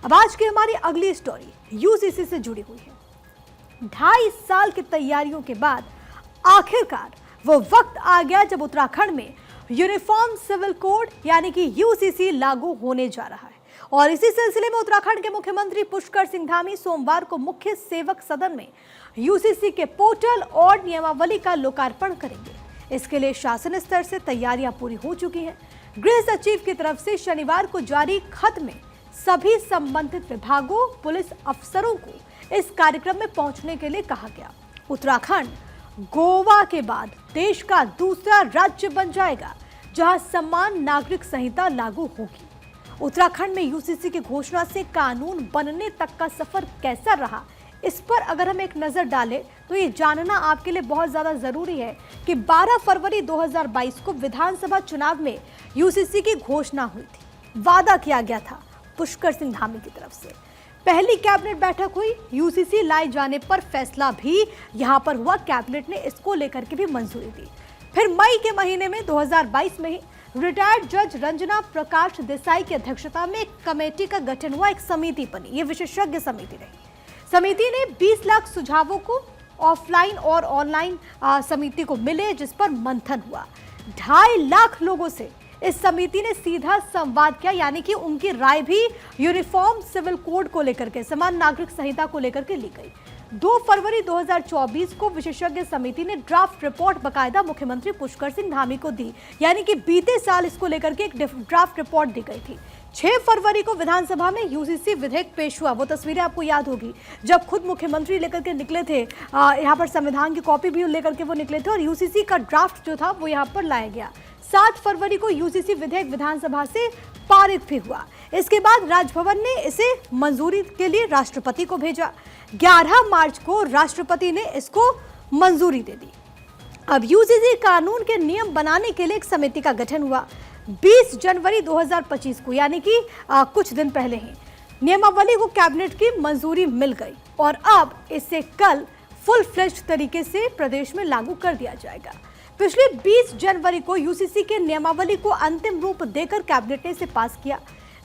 अब आज की हमारी अगली स्टोरी यूसीसी से जुड़ी हुई है। 2.5 साल की तैयारियों के बाद आखिरकार वो वक्त आ गया जब उत्तराखंड में यूनिफॉर्म सिविल कोड यानी कि यूसीसी लागू होने जा रहा है। और इसी सिलसिले में उत्तराखंड के मुख्यमंत्री पुष्कर सिंह धामी सोमवार को मुख्य सेवक सदन में यूसीसी के पोर्टल और नियमावली का लोकार्पण करेंगे। इसके लिए शासन स्तर से तैयारियां पूरी हो चुकी हैं। गृह सचिव की तरफ से शनिवार को जारी खत में सभी संबंधित विभागों, पुलिस अफसरों को इस कार्यक्रम में पहुंचने के लिए कहा गया। उत्तराखंड गोवा के बाद देश का दूसरा राज्य बन जाएगा जहां समान नागरिक संहिता लागू होगी। उत्तराखंड में यूसीसी की घोषणा से कानून बनने तक का सफर कैसा रहा, इस पर अगर हम एक नजर डालें तो ये जानना आपके लिए बहुत ज्यादा जरूरी है कि 12 फरवरी 2022 को विधानसभा चुनाव में यूसीसी की घोषणा हुई थी। वादा किया गया था पुष्कर सिंह धामी की तरफ से। पहली कैबिनेट बैठक हुई, यूसीसी लाए जाने पर फैसला भी यहां पर हुआ। कैबिनेट ने इसको लेकर के भी मंजूरी दी। फिर मई के महीने में 2022 में ही रिटायर्ड जज रंजना प्रकाश देसाई की अध्यक्षता में एक कमेटी का गठन हुआ। एक समिति बनी, ये विशेषज्ञ समिति रही। समिति ने 20 लाख सुझावों को ऑफलाइन और ऑनलाइन समिति को मिले, जिस पर मंथन हुआ। 2.5 लाख लोगों से इस समिति ने सीधा संवाद किया, यानी कि उनकी राय भी यूनिफॉर्म सिविल कोड को लेकर के, समान नागरिक संहिता को लेकर के ली गई। 2 फरवरी 2024 को विशेषज्ञ समिति ने ड्राफ्ट रिपोर्ट बकायदा मुख्यमंत्री पुष्कर सिंह धामी को दी, यानी कि बीते साल इसको लेकर के एक ड्राफ्ट रिपोर्ट दी गई थी। 6 फरवरी को विधानसभा में यूसीसी विधेयक पेश हुआ। वो तस्वीरें आपको याद होगी जब खुद मुख्यमंत्री लेकर के निकले थे, यहाँ पर संविधान की कॉपी भी लेकर के वो निकले थे और यूसीसी का ड्राफ्ट जो था वो यहाँ पर लाया गया। 7 फरवरी को यूसीसी विधेयक विधानसभा से पारित भी हुआ। इसके बाद राजभवन ने इसे मंजूरी के लिए राष्ट्रपति को भेजा। 11 मार्च को राष्ट्रपति ने इसको मंजूरी दे दी। अब यूसीसी कानून के नियम बनाने के लिए एक समिति का गठन हुआ। 20 जनवरी 2025 को, यानी कि कुछ दिन पहले ही नियमावली को कैबिनेट की मंजूरी मिल गई और अब इसे कल फुल फ्लेज्ड तरीके से प्रदेश में लागू कर दिया जाएगा। पिछले 20 जनवरी को यूसीसी के नियमावली को अंतिम रूप देकर कैबिनेट ने इसे पास किया।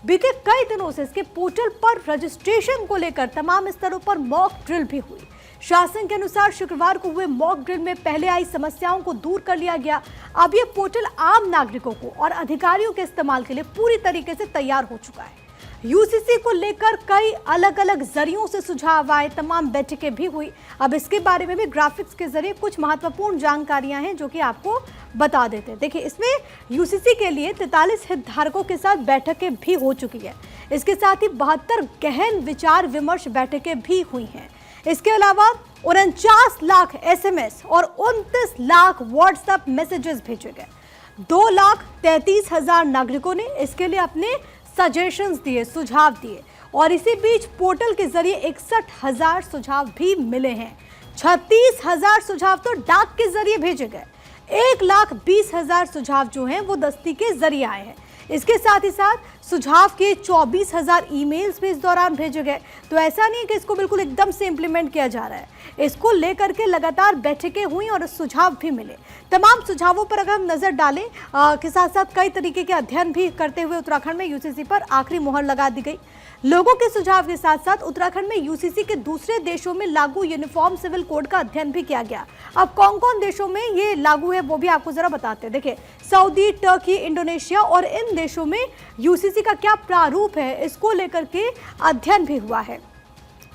बीते कई दिनों से इसके पोर्टल पर रजिस्ट्रेशन को लेकर तमाम स्तरों पर मॉक ड्रिल भी हुई। शासन के अनुसार शुक्रवार को हुए मॉक ड्रिल में पहले आई समस्याओं को दूर कर लिया गया। अब ये पोर्टल आम नागरिकों को और अधिकारियों के इस्तेमाल के लिए पूरी तरीके से तैयार हो चुका है। यूसीसी को लेकर कई अलग अलग जरियों से सुझाव आए, तमाम बैठकें भी हुई। अब इसके बारे में भी ग्राफिक्स के जरिए कुछ महत्वपूर्ण जानकारियां हैं जो कि आपको बता देते हैं। देखिए, इसमें यूसीसी के लिए 43 हितधारकों के साथ बैठकें भी हो चुकी है। इसके साथ ही 72 गहन विचार विमर्श बैठकें भी हुई हैं। इसके अलावा 49 लाख SMS और 29 लाख व्हाट्सएप मैसेजेस भेजे गए। 2,33,000 नागरिकों ने इसके लिए अपने सजेशंस दिए, सुझाव दिए और इसी बीच पोर्टल के जरिए 61,000 सुझाव भी मिले हैं। 36,000 सुझाव तो डाक के जरिए भेजे गए। 1,20,000 सुझाव जो हैं वो दस्ती के जरिए आए हैं। इसके साथ ही साथ सुझाव के 24,000 ईमेल्स भी इस दौरान भेजे गए। तो ऐसा नहीं है कि इसको बिल्कुल एकदम से इम्प्लीमेंट किया जा रहा है। इसको लेकर के लगातार बैठकें हुई और सुझाव भी मिले। तमाम सुझावों पर अगर हम नजर डालें के साथ साथ कई तरीके के अध्ययन भी करते हुए उत्तराखंड में यूसीसी पर आखिरी मोहर लगा दी गई। लोगों के सुझाव के साथ साथ उत्तराखंड में यूसीसी के दूसरे देशों में लागू यूनिफॉर्म सिविल कोड का अध्ययन भी किया गया। अब कौन कौन देशों में ये लागू है वो भी आपको जरा बताते हैं। देखिए, सऊदी, टर्की, इंडोनेशिया और इन देशों में यूसीसी का क्या प्रारूप है, इसको लेकर के अध्ययन भी हुआ है।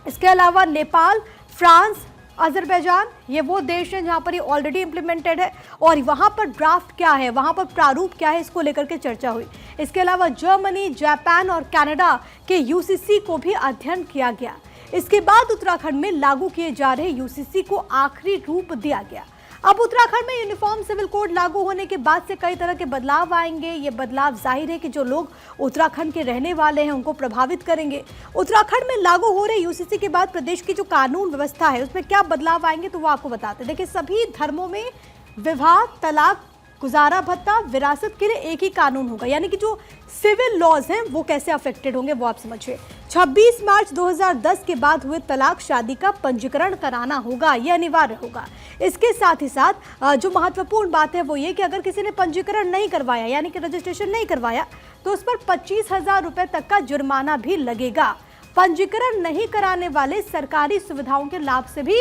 इसके अलावा नेपाल, फ्रांस, अजरबैजान, ये वो देश हैं जहां पर ये ऑलरेडी इंप्लीमेंटेड है और वहां पर ड्राफ्ट क्या है, वहां पर प्रारूप क्या है, इसको लेकर के चर्चा हुई। इसके अलावा जर्मनी, जापान और कनाडा के यूसीसी को भी अध्ययन किया गया। इसके बाद उत्तराखंड में लागू किए जा रहे यूसीसी को आखिरी रूप दिया गया। अब उत्तराखंड में यूनिफॉर्म सिविल कोड लागू होने के बाद से कई तरह के बदलाव आएंगे। ये बदलाव जाहिर है कि जो लोग उत्तराखंड के रहने वाले हैं उनको प्रभावित करेंगे। उत्तराखंड में लागू हो रहे यूसीसी के बाद प्रदेश की जो कानून व्यवस्था है उसमें क्या बदलाव आएंगे तो वो आपको बताते हैं। देखिए, सभी धर्मों में विवाह, तलाक, गुजारा भत्ता, विरासत के लिए एक ही कानून होगा, यानी कि जो सिविल लॉज हैं वो कैसे अफेक्टेड होंगे वो आप समझिए। 26 मार्च 2010 के बाद हुए तलाक शादी का पंजीकरण कराना होगा, ये अनिवार्य होगा। इसके साथ ही साथ जो महत्वपूर्ण बात है वो ये कि अगर किसी ने पंजीकरण नहीं करवाया यानी कि रजिस्ट्रेशन नहीं करवाया तो उस पर 25,000 रुपए तक का जुर्माना भी लगेगा। पंजीकरण नहीं कराने वाले सरकारी सुविधाओं के लाभ से भी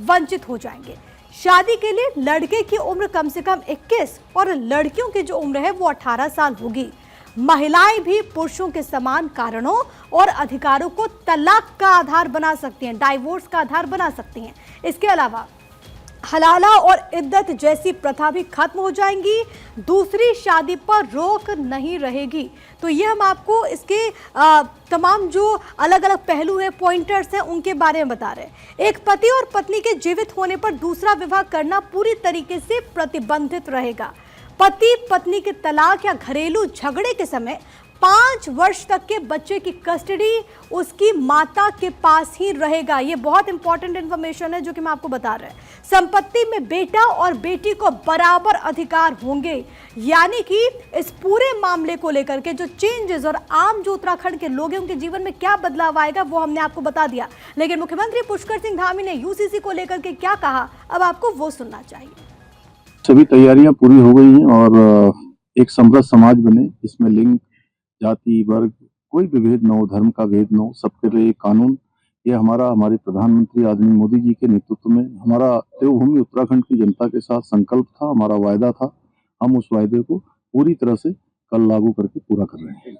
वंचित हो जाएंगे। शादी के लिए लड़के की उम्र कम से कम 21 और लड़कियों की जो उम्र है वो 18 साल होगी। महिलाएं भी पुरुषों के समान कारणों और अधिकारों को तलाक का आधार बना सकती हैं, डाइवोर्स का आधार बना सकती हैं। इसके अलावा हलाला और इद्दत जैसी प्रथा भी खत्म हो जाएंगी। दूसरी शादी पर रोक नहीं रहेगी। तो ये हम आपको इसके तमाम जो अलग अलग पहलू हैं, पॉइंटर्स हैं, उनके बारे में बता रहे हैं। एक पति और पत्नी के जीवित होने पर दूसरा विवाह करना पूरी तरीके से प्रतिबंधित रहेगा। पति पत्नी के तलाक या घरेलू झगड़े के समय 5 वर्ष तक के बच्चे की कस्टडी उसकी माता के पास ही रहेगा। ये बहुत इंपॉर्टेंट इंफॉर्मेशन है जो कि मैं आपको बता रहा हूं। संपत्ति में बेटा और बेटी को बराबर अधिकार होंगे। यानी कि इस पूरे मामले को लेकर के जो चेंजेस और आम जो उत्तराखंड के लोग हैं उनके जीवन में क्या बदलाव आएगा वो हमने आपको बता दिया। लेकिन मुख्यमंत्री पुष्कर सिंह धामी ने यूसीसी को लेकर के क्या कहा, अब आपको वो सुनना चाहिए। सभी तैयारियां पूरी हो गई हैं और एक समृद्ध समाज बने जिसमें लिंग, जाति, वर्ग, कोई भी भेद न हो, धर्म का भेद न हो, सबके लिए कानून। ये हमारे प्रधानमंत्री आदरणीय मोदी जी के नेतृत्व में हमारा देवभूमि उत्तराखंड की जनता के साथ संकल्प था, हमारा वायदा था। हम उस वायदे को पूरी तरह से कल लागू करके पूरा कर रहे हैं।